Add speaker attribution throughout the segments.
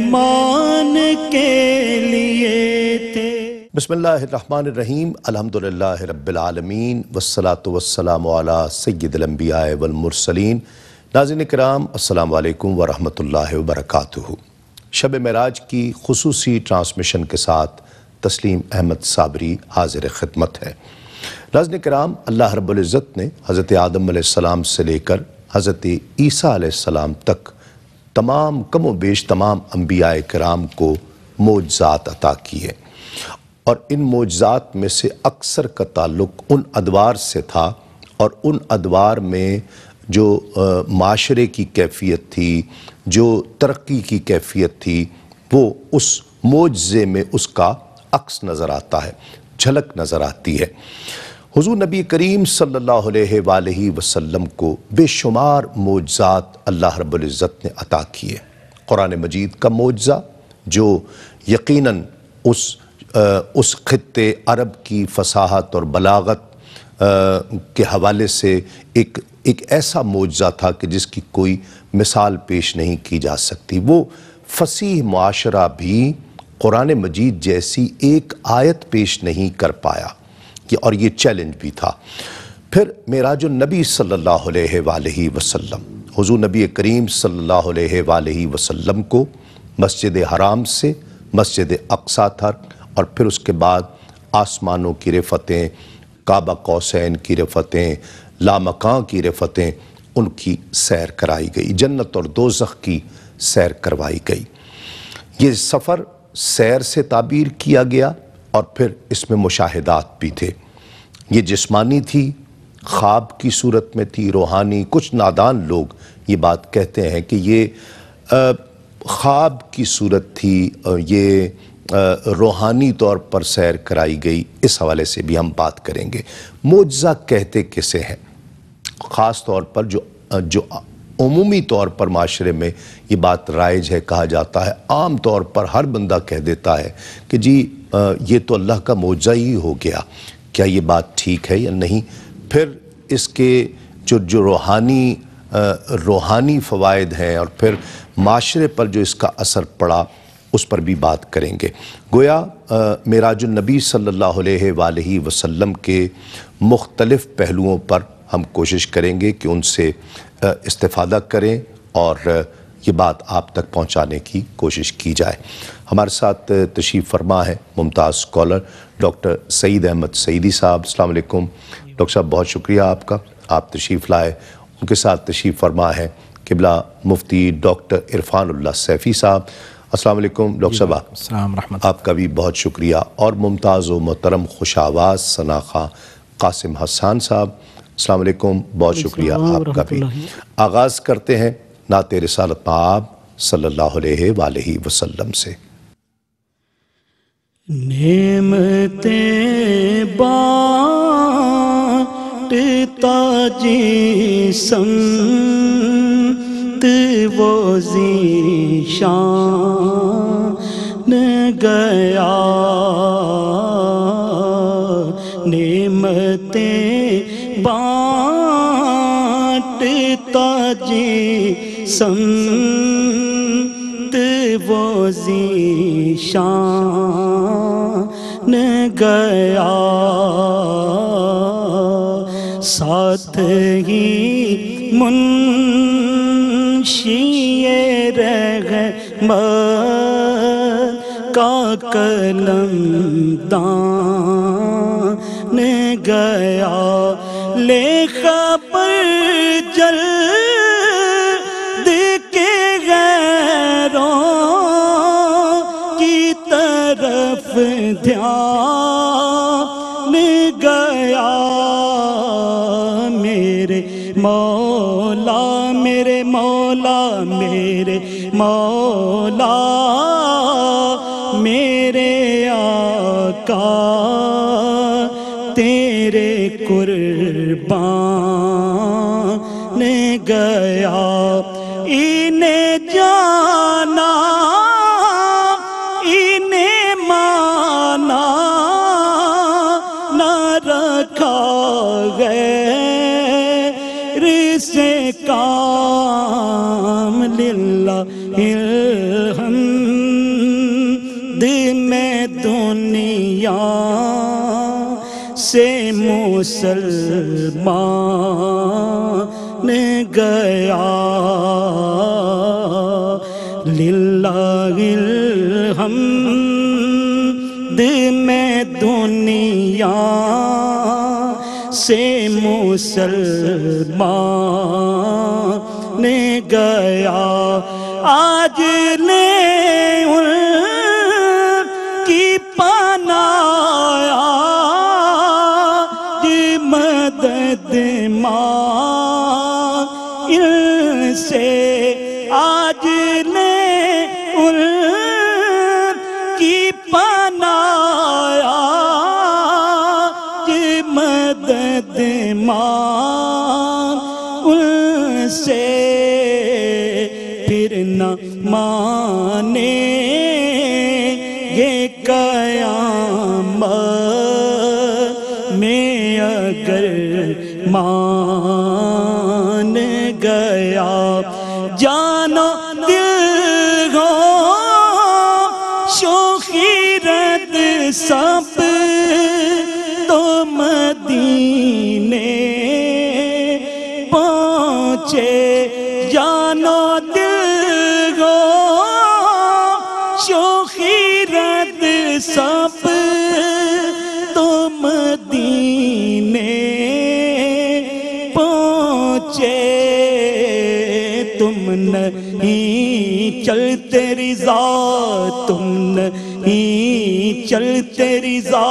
Speaker 1: مان کے لیے تھے۔
Speaker 2: بسم اللہ الرحمن الرحیم، الحمدللہ رب العالمین، والصلاة والسلام علی سید الانبیاء والمرسلین۔ ناظرین کرام، السلام علیکم ورحمۃ اللہ وبرکاتہ۔ شب معراج کی خصوصی ٹرانسمیشن کے ساتھ تسلیم احمد صابری حاضر خدمت ہے۔ ناظرین کرام، اللہ رب العزت نے حضرت آدم علیہ السلام سے لے کر حضرت عیسیٰ علیہ السلام تک تمام کم و بیش تمام انبیاء کرام کو معجزات عطا کیے، اور ان معجزات میں سے اکثر کا تعلق ان ادوار سے تھا، اور ان ادوار میں جو معاشرے کی کیفیت تھی، جو ترقی کی کیفیت تھی، وہ اس معجزے میں اس کا عکس نظر آتا ہے، جھلک نظر آتی ہے۔ حضور نبی کریم صلی اللہ علیہ وآلہ وسلم کو بے شمار معجزات اللہ رب العزت نے عطا کیے۔ قرآن مجید کا معجزہ جو یقیناً اس خطے عرب کی فصاحت اور بلاغت کے حوالے سے ایک ایسا معجزہ تھا کہ جس کی کوئی مثال پیش نہیں کی جا سکتی۔ وہ فصیح معاشرہ بھی قرآن مجید جیسی ایک آیت پیش نہیں کر پایا، اور یہ چیلنج بھی تھا۔ پھر معراج النبی صلی اللہ علیہ وآلہ وسلم، حضور نبی کریم صلی اللہ علیہ وآلہ وسلم کو مسجد حرام سے مسجد اقصیٰ تک، اور پھر اس کے بعد آسمانوں کی رفتیں، کعبہ قوسین کی رفتیں، لامکاں کی رفتیں، ان کی سیر کرائی گئی، جنت اور دوزخ کی سیر کروائی گئی۔ یہ سفر سیر سے تعبیر کیا گیا، اور پھر اس میں مشاہدات بھی تھے۔ یہ جسمانی تھی، خواب کی صورت میں تھی، روحانی۔ کچھ نادان لوگ یہ بات کہتے ہیں کہ یہ خواب کی صورت تھی، یہ روحانی طور پر سیر کرائی گئی۔ اس حوالے سے بھی ہم بات کریں گے۔ معجزہ کہتے کسے ہیں؟ خاص طور پر جو عمومی طور پر معاشرے میں یہ بات رائج ہے، کہا جاتا ہے، عام طور پر ہر بندہ کہہ دیتا ہے کہ جی یہ تو اللہ کا معجزہ ہی ہو گیا۔ کیا یہ بات ٹھیک ہے یا نہیں؟ پھر اس کے جو روحانی فوائد ہیں، اور پھر معاشرے پر جو اس کا اثر پڑا، اس پر بھی بات کریں گے۔ گویا معراج النبی صلی اللہ علیہ وآلہ وسلم کے مختلف پہلوؤں پر ہم کوشش کریں گے کہ ان سے استفادہ کریں، اور یہ بات آپ تک پہنچانے کی کوشش کی جائے۔ ہمارے ساتھ تشریف فرما ہے ممتاز اسکالر ڈاکٹر سعید احمد سعیدی صاحب۔ السلام علیکم ڈاکٹر صاحب، بہت شکریہ آپ کا، آپ تشریف لائے۔ ان کے ساتھ تشریف فرما ہے قبلہ مفتی ڈاکٹر عرفان اللہ سیفی صاحب۔ السلام علیکم ڈاکٹر صاحب،
Speaker 3: السلام رحمۃ
Speaker 2: آپ کا بھی بہت شکریہ۔ اور ممتاز و محترم خوش آواز ثناء قاسم حسان صاحب، السلام علیکم، بہت شکریہ آپ کا بھی۔ آغاز کرتے ہیں نعت رسالت مآب صلی اللہ علیہ وآلہ وسلم سے۔
Speaker 1: نعمتیں بانٹتا جسم وہ ذیشان گیا، نعمتیں بانٹتا جسم وہ ذیشان گیا، ساتھ ہی منشی رحمت کا قلم دان گیا، لے خبر جلد کے غیروں کی طرف دھیان گیا، میرے مولا میرے مولا میرے مولا میرے آقا تیرے قربان گیا، انہیں جانا انہیں مانا نہ رکھا غیر سے کام، للہ الحمد میں دنیا سے مسلمان گیا للہ الحمد میں دنیا سے مسلمان گیا آج لے ان کی پناہ آج مدد مانگ سے آج لے ان کی پناہ آج مدد مانگ سے پھر نہ مانیں گے قیامت میں اگر مان گیا جان و دل ہو شوخی رد سب تو مدینے پہنچے جان و دل ہو شوخی رد سب تو مدینے پہنچے تم نہیں چلتے رضا تم نہیں چلتے رضا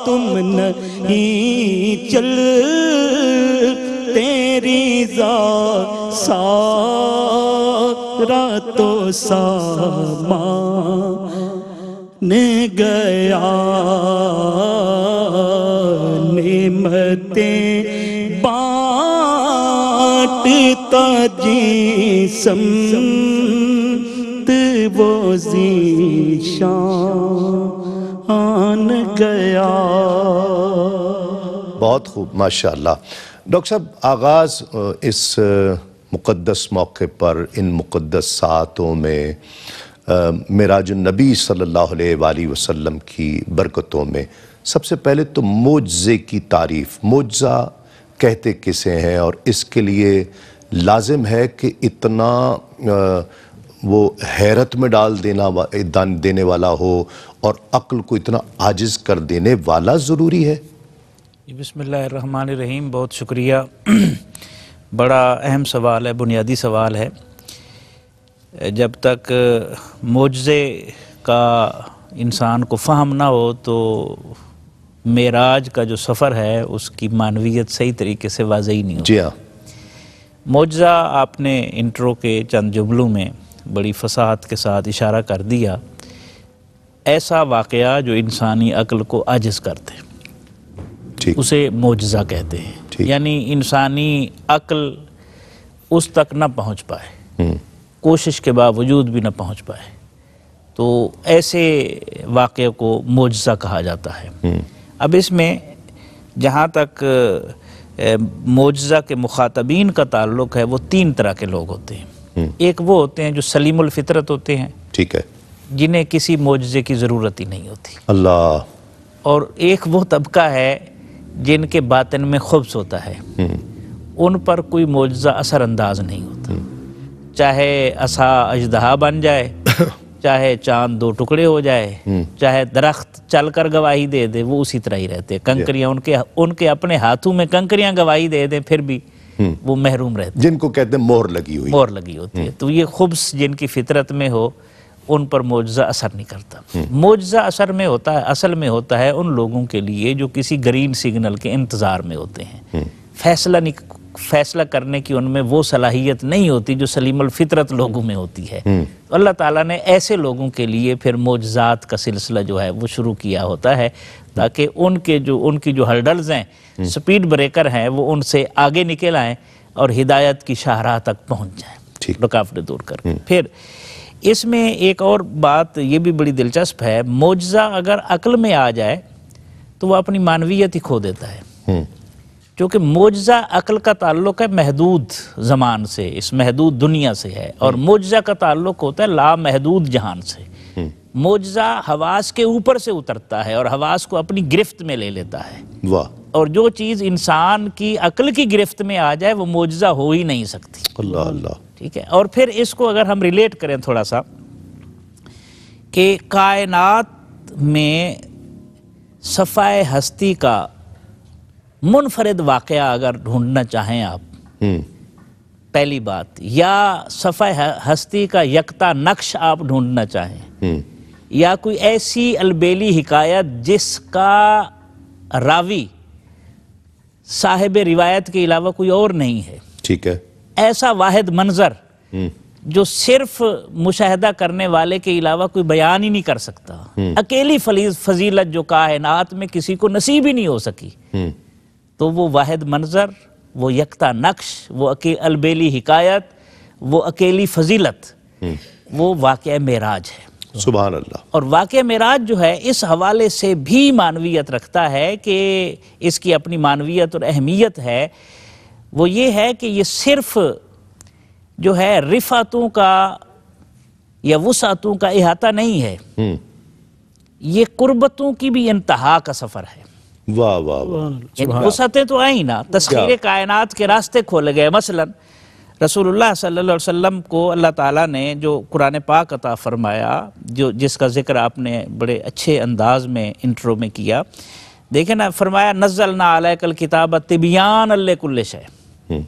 Speaker 1: تم نہیں چلتے رضا سارا تو سامان گیا نعمتیں بانٹتا جسم وہ ذیشان گیا۔
Speaker 2: بہت خوب ماشاءاللہ۔ ڈاکٹر صاحب آغاز اس مقدس موقع پر ان مقدس ساعتوں میں معراج النبی صلی اللہ علیہ وآلہ وسلم کی برکتوں میں سب سے پہلے تو معجزے کی تعریف، معجزہ کہتے کسے ہیں اور اس کے لیے لازم ہے کہ اتنا وہ حیرت میں ڈال دینے والا ہو اور عقل کو اتنا عاجز کر دینے والا ضروری ہے؟
Speaker 3: بسم اللہ الرحمن الرحیم، بہت شکریہ۔ بڑا اہم سوال ہے، بنیادی سوال ہے۔ جب تک معجزے کا انسان کو فہم نہ ہو تو معراج کا جو سفر ہے اس کی معنویت صحیح طریقے سے واضح ہی نہیں ہوتی۔
Speaker 2: جی ہاں۔
Speaker 3: معجزہ آپ نے انٹرو کے چند جملوں میں بڑی فصاحت کے ساتھ اشارہ کر دیا، ایسا واقعہ جو انسانی عقل کو عاجز کرتے اسے معجزہ کہتے ہیں۔ یعنی انسانی عقل اس تک نہ پہنچ پائے، کوشش کے باوجود بھی نہ پہنچ پائے، تو ایسے واقعے کو معجزہ کہا جاتا ہے۔ اب اس میں جہاں تک معجزہ کے مخاطبین کا تعلق ہے وہ تین طرح کے لوگ ہوتے ہیں۔ ایک وہ ہوتے ہیں جو سلیم الفطرت ہوتے ہیں، ٹھیک ہے، جنہیں کسی معجزے کی ضرورت ہی نہیں ہوتی، اللہ۔ اور ایک وہ طبقہ ہے جن کے باطن میں خبث ہوتا ہے، ان پر کوئی معجزہ اثر انداز نہیں ہوتا، چاہے عصا اژدہا بن جائے، چاہے چاند دو ٹکڑے ہو جائے، چاہے درخت چل کر گواہی دے دے، وہ اسی طرح ہی رہتے ہیں۔ کنکریاں ان کے اپنے ہاتھوں میں کنکریاں گواہی دے دیں پھر بھی وہ محروم رہتے ہیں،
Speaker 2: جن کو کہتے ہیں مہر لگی ہوتی ہے۔
Speaker 3: تو یہ خبث جن کی فطرت میں ہو ان پر معجزہ اثر نہیں کرتا۔ معجزہ اثر میں ہوتا ہے، اصل میں ہوتا ہے ان لوگوں کے لیے جو کسی گرین سگنل کے انتظار میں ہوتے ہیں، فیصلہ کرنے کی ان میں وہ صلاحیت نہیں ہوتی جو سلیم الفطرت لوگوں میں ہوتی ہے۔ اللہ تعالیٰ نے ایسے لوگوں کے لیے پھر معجزات کا سلسلہ جو ہے وہ شروع کیا ہوتا ہے تاکہ ان کی جو ہرڈلز ہیں، سپیڈ بریکر ہیں، وہ ان سے آگے نکل آئیں اور ہدایت کی شاہراہ تک پہنچ جائیں، رکاوٹیں دور کر کے۔ پھر اس میں ایک اور بات یہ بھی بڑی دلچسپ ہے، معجزہ اگر عقل میں آ جائے تو وہ اپنی معنویت ہی کھو دیتا ہے، چونکہ معجزہ عقل کا تعلق ہے محدود زمان سے، اس محدود دنیا سے ہے، اور معجزہ کا تعلق ہوتا ہے لامحدود جہان سے۔ معجزہ حواس کے اوپر سے اترتا ہے اور حواس کو اپنی گرفت میں لے لیتا ہے،
Speaker 2: واہ،
Speaker 3: اور جو چیز انسان کی عقل کی گرفت میں آ جائے وہ معجزہ ہو ہی نہیں سکتی۔
Speaker 2: اللہ اللہ،
Speaker 3: ٹھیک ہے، اور پھر اس کو اگر ہم ریلیٹ کریں تھوڑا سا کہ کائنات میں صفائے ہستی کا منفرد واقعہ اگر ڈھونڈنا چاہیں آپ، پہلی بات، یا صفائے ہستی کا یکتا نقش آپ ڈھونڈنا چاہیں، یا کوئی ایسی البیلی حکایت جس کا راوی صاحب روایت کے علاوہ کوئی اور نہیں ہے،
Speaker 2: ٹھیک ہے،
Speaker 3: ایسا واحد منظر جو صرف مشاہدہ کرنے والے کے علاوہ کوئی بیان ہی نہیں کر سکتا، اکیلی فضیلت جو کائنات میں کسی کو نصیب ہی نہیں ہو سکی، تو وہ واحد منظر، وہ یکتا نقش، وہ البیلی حکایت، وہ اکیلی فضیلت، وہ واقعہ معراج ہے۔
Speaker 2: سبحان اللہ۔
Speaker 3: اور واقعہ معراج جو ہے اس حوالے سے بھی معنویت رکھتا ہے کہ اس کی اپنی معنویت اور اہمیت ہے، وہ یہ ہے کہ یہ صرف جو ہے رفعتوں کا یا وسعتوں کا احاطہ نہیں ہے، یہ قربتوں کی بھی انتہا کا سفر ہے۔
Speaker 2: واہ واہ واہ،
Speaker 3: یعنی وسعتیں تو آئیں نا، تسخیر کائنات کے راستے کھولے گئے۔ مثلا رسول اللہ صلی اللہ علیہ وسلم کو اللہ تعالیٰ نے جو قرآن پاک عطا فرمایا، جس کا ذکر آپ نے بڑے اچھے انداز میں انٹرو میں کیا، دیکھیں نا، فرمایا نزلنا علیک الکتاب طبیان لکل شیء،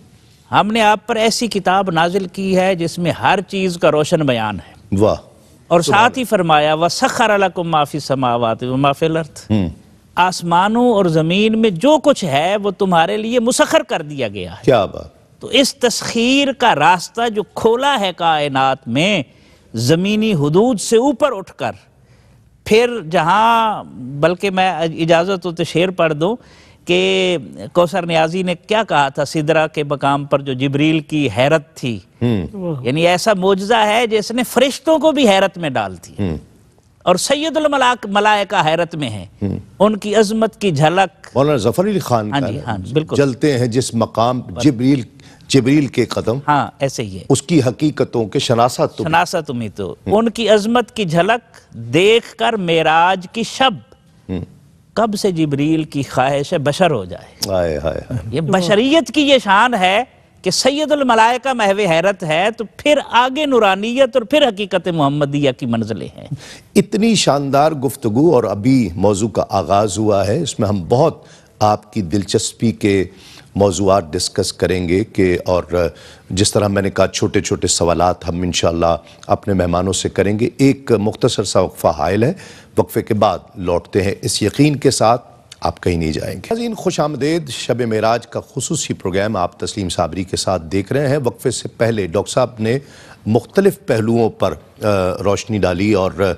Speaker 3: ہم نے آپ پر ایسی کتاب نازل کی ہے جس میں ہر چیز کا روشن بیان ہے۔
Speaker 2: واہ،
Speaker 3: اور ساتھ ہی فرمایا وَسَخَّرَ لَكُم مَّا فِي السَّمَاوَاتِ وَمَا فِي الْأَرْضِ، آسمانوں اور زمین میں جو کچھ ہے وہ تمہارے لیے مسخر کر دیا گیا ہے۔
Speaker 2: کیا بات،
Speaker 3: تو اس تسخیر کا راستہ جو کھولا ہے کائنات میں، زمینی حدود سے اوپر اٹھ کر، پھر جہاں، بلکہ میں اجازت ہو تو شعر پڑھ دوں کہ کوثر نیازی نے کیا کہا تھا سدرہ کے مقام پر جو جبریل کی حیرت تھی، یعنی ایسا معجزہ ہے جس نے فرشتوں کو بھی حیرت میں ڈال دی، اور سید الملائکہ حیرت میں ہیں، ان کی عظمت کی جھلک۔
Speaker 2: مولانا ظفر علی خان
Speaker 3: ہاں
Speaker 2: کا
Speaker 3: جی،
Speaker 2: ہے،
Speaker 3: ہاں جی، بالکل،
Speaker 2: جلتے ہیں جس مقام جبریل کے قدم،
Speaker 3: ہاں ایسے ہی ہے،
Speaker 2: اس کی حقیقتوں کے شناست تو
Speaker 3: شناسا تمہیں تو ان کی عظمت کی جھلک دیکھ کر معراج کی شب کب سے جبریل کی خواہش بشر ہو جائے۔
Speaker 2: ہائے ہائے ہائے،
Speaker 3: یہ بشریت کی یہ شان ہے کہ سید الملائکہ محو حیرت ہے، تو پھر آگے نورانیت اور پھر حقیقت محمدیہ کی منزلیں ہیں۔
Speaker 2: اتنی شاندار گفتگو، اور ابھی موضوع کا آغاز ہوا ہے، اس میں ہم بہت آپ کی دلچسپی کے موضوعات ڈسکس کریں گے کہ، اور جس طرح میں نے کہا چھوٹے چھوٹے سوالات ہم انشاءاللہ اپنے مہمانوں سے کریں گے۔ ایک مختصر سا وقفہ حائل ہے، وقفے کے بعد لوٹتے ہیں اس یقین کے ساتھ آپ کہیں نہیں جائیں گے۔ ناظرین خوش آمدید، شب معراج کا خصوصی پروگرام آپ تسلیم صابری کے ساتھ دیکھ رہے ہیں۔ وقفے سے پہلے ڈاکٹر صاحب نے مختلف پہلوؤں پر روشنی ڈالی اور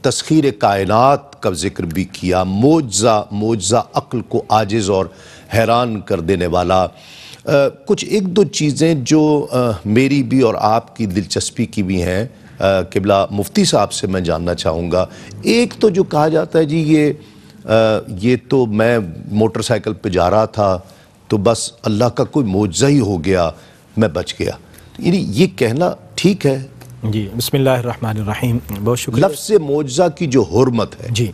Speaker 2: تسخیر کائنات کا ذکر بھی کیا، معجزہ عقل کو عاجز اور حیران کر دینے والا۔ کچھ ایک دو چیزیں جو میری بھی اور آپ کی دلچسپی کی بھی ہیں، قبلہ مفتی صاحب سے میں جاننا چاہوں گا۔ ایک تو جو کہا جاتا ہے جی یہ تو میں موٹر سائیکل پہ جا رہا تھا تو بس اللہ کا کوئی معجزہ ہی ہو گیا، میں بچ گیا، یعنی یہ کہنا ٹھیک ہے؟
Speaker 4: جی، بسم اللہ الرحمن الرحیم، بہت شکریہ۔
Speaker 2: لفظ معجزہ کی جو حرمت ہے،
Speaker 4: جی،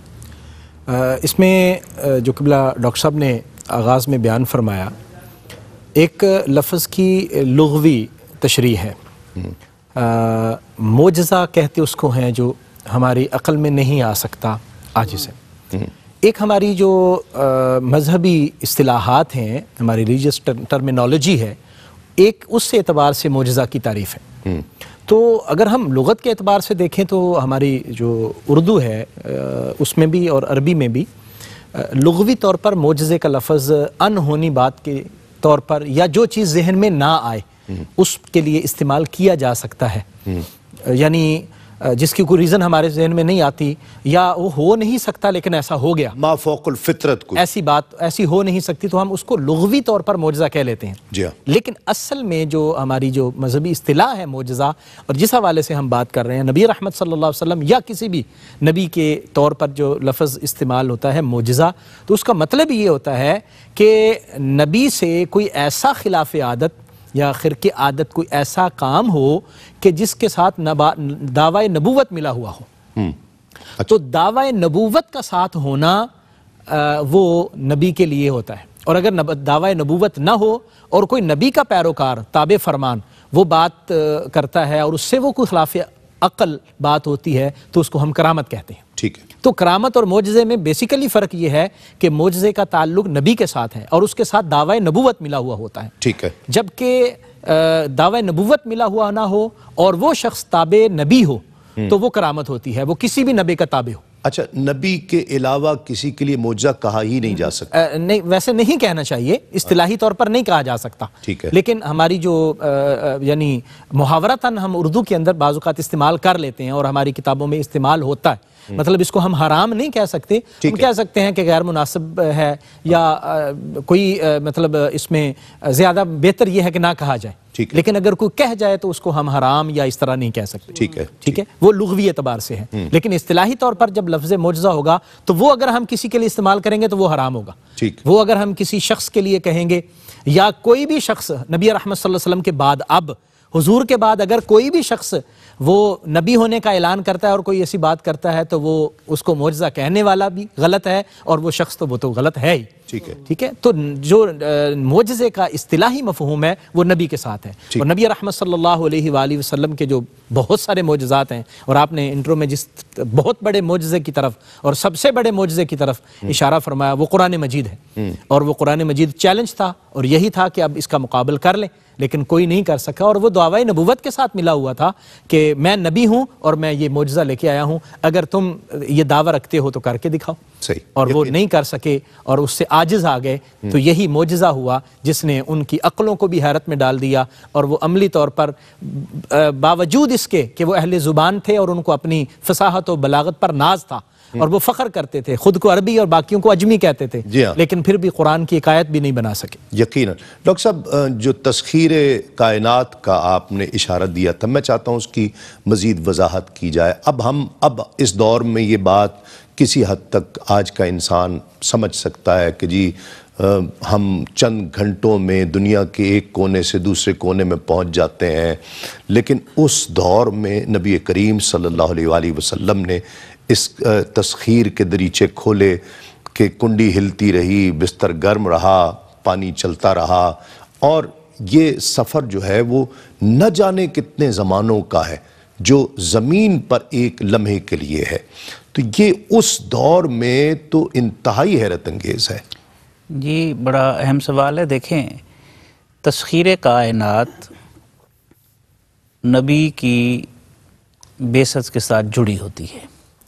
Speaker 4: اس میں جو قبلہ ڈاکٹر صاحب نے آغاز میں بیان فرمایا، ایک لفظ کی لغوی تشریح ہے۔ معجزہ کہتے اس کو ہیں جو ہماری عقل میں نہیں آ سکتا، عاجز ہے۔ ایک ہماری جو مذہبی اصطلاحات ہیں، ہماری ریلیجس ٹرمینالوجی ہے، ایک اس اعتبار سے معجزہ کی تعریف ہے۔ تو اگر ہم لغت کے اعتبار سے دیکھیں تو ہماری جو اردو ہے اس میں بھی اور عربی میں بھی لغوی طور پر معجزے کا لفظ انہونی بات کے طور پر یا جو چیز ذہن میں نہ آئے اس کے لیے استعمال کیا جا سکتا ہے۔ یعنی جس کی کوئی ریزن ہمارے ذہن میں نہیں آتی، یا وہ ہو نہیں سکتا لیکن ایسا ہو گیا،
Speaker 2: ما فوق الفطرت کو،
Speaker 4: ایسی بات ایسی ہو نہیں سکتی، تو ہم اس کو لغوی طور پر معجزہ کہہ لیتے ہیں.
Speaker 2: جی ہاں.
Speaker 4: لیکن اصل میں جو ہماری جو مذہبی اصطلاح ہے معجزہ، اور جس حوالے سے ہم بات کر رہے ہیں نبی رحمت صلی اللہ علیہ وسلم یا کسی بھی نبی کے طور پر جو لفظ استعمال ہوتا ہے معجزہ، تو اس کا مطلب یہ ہوتا ہے کہ نبی سے کوئی ایسا خلاف عادت یا خرق عادت، کوئی ایسا کام ہو کہ جس کے ساتھ دعوی نبوت ملا ہوا ہو. تو دعوی نبوت کا ساتھ ہونا وہ نبی کے لیے ہوتا ہے. اور اگر دعوی نبوت نہ ہو اور کوئی نبی کا پیروکار تابع فرمان وہ بات کرتا ہے اور اس سے وہ کوئی خلاف عقل بات ہوتی ہے، تو اس کو ہم کرامت کہتے ہیں.
Speaker 2: ٹھیک ہے.
Speaker 4: تو کرامت اور معجزے میں بیسیکلی فرق یہ ہے کہ معجزے کا تعلق نبی کے ساتھ ہے اور اس کے ساتھ دعوی نبوت ملا ہوا ہوتا ہے.
Speaker 2: ٹھیک ہے.
Speaker 4: جبکہ دعوی نبوت ملا ہوا نہ ہو اور وہ شخص تابع نبی ہو تو وہ کرامت ہوتی ہے، وہ کسی بھی نبی کا تابع ہو.
Speaker 2: اچھا، نبی کے علاوہ کسی کے لیے معجزہ کہا ہی نہیں جا سکتا؟
Speaker 4: نہیں، ویسے نہیں کہنا چاہیے، اصطلاحی طور پر نہیں کہا جا سکتا.
Speaker 2: ٹھیک ہے.
Speaker 4: لیکن ہماری جو یعنی محاورتاً ہم اردو کے اندر بعض اوقات استعمال کر لیتے ہیں اور ہماری کتابوں میں استعمال ہوتا ہے. مطلب اس کو ہم حرام نہیں کہہ سکتے، ہم کہہ سکتے ہیں کہ غیر مناسب ہے، یا کوئی مطلب اس میں زیادہ بہتر یہ ہے کہ نہ کہا جائے. لیکن اگر کوئی کہہ جائے تو اس کو ہم حرام یا اس طرح نہیں کہہ سکتے. ٹھیک ہے. وہ لغوی اعتبار سے ہے. لیکن اصطلاحی طور پر جب لفظ معجزہ ہوگا تو وہ اگر ہم کسی کے لیے استعمال کریں گے تو وہ حرام ہوگا. وہ اگر ہم کسی شخص کے لیے کہیں گے، یا کوئی بھی شخص نبی رحمت صلی اللہ علیہ وسلم کے بعد، اب حضور کے بعد اگر کوئی بھی شخص وہ نبی ہونے کا اعلان کرتا ہے اور کوئی ایسی بات کرتا ہے تو وہ اس کو معجزہ کہنے والا بھی غلط ہے اور وہ شخص تو وہ تو غلط ہے ہی. ٹھیک ہے. تو جو معجزے کا اصطلاحی مفہوم ہے وہ نبی کے ساتھ ہے. اور نبی رحمت صلی اللہ علیہ وآلہ وسلم کے جو بہت سارے معجزات ہیں، اور آپ نے انٹرو میں جس بہت بڑے معجزے کی طرف اور سب سے بڑے معجزے کی طرف اشارہ فرمایا، وہ قرآن مجید ہے. اور وہ قرآن مجید چیلنج تھا اور یہی تھا کہ اب اس کا مقابل کر لیں، لیکن کوئی نہیں کر سکا. اور وہ دعوی نبوت کے ساتھ ملا ہوا تھا کہ میں نبی ہوں اور میں یہ معجزہ لے کے آیا ہوں، اگر تم یہ دعویٰ رکھتے ہو تو کر کے دکھاؤ. اور وہ نہیں کر سکے اور اس سے عاجز آ گئے. تو یہی معجزہ ہوا جس نے ان کی عقلوں کو بھی حیرت میں ڈال دیا، اور وہ عملی طور پر باوجود اس کے کہ وہ اہل زبان تھے اور ان کو اپنی فصاحت و بلاغت پر ناز تھا اور وہ فخر کرتے تھے، خود کو عربی اور باقیوں کو اجمی کہتے تھے، لیکن پھر بھی قرآن کی ایک آیت بھی نہیں بنا سکے.
Speaker 2: یقیناً. ڈاکٹر صاحب، جو تسخیر کائنات کا آپ نے اشارہ دیا تھا، میں چاہتا ہوں اس کی مزید وضاحت کی جائے. اب اس دور میں یہ بات کسی حد تک آج کا انسان سمجھ سکتا ہے کہ جی ہم چند گھنٹوں میں دنیا کے ایک کونے سے دوسرے کونے میں پہنچ جاتے ہیں، لیکن اس دور میں نبی کریم صلی اللہ علیہ وآلہ وسلم نے اس تسخیر کے دریچے کھولے کہ کنڈی ہلتی رہی، بستر گرم رہا، پانی چلتا رہا، اور یہ سفر جو ہے وہ نہ جانے کتنے زمانوں کا ہے جو زمین پر ایک لمحے کے لیے ہے. تو یہ اس دور میں تو انتہائی حیرت انگیز ہے.
Speaker 3: جی، بڑا اہم سوال ہے. دیکھیں، تسخیر کائنات نبی کی بعثت کے ساتھ جڑی ہوتی ہے.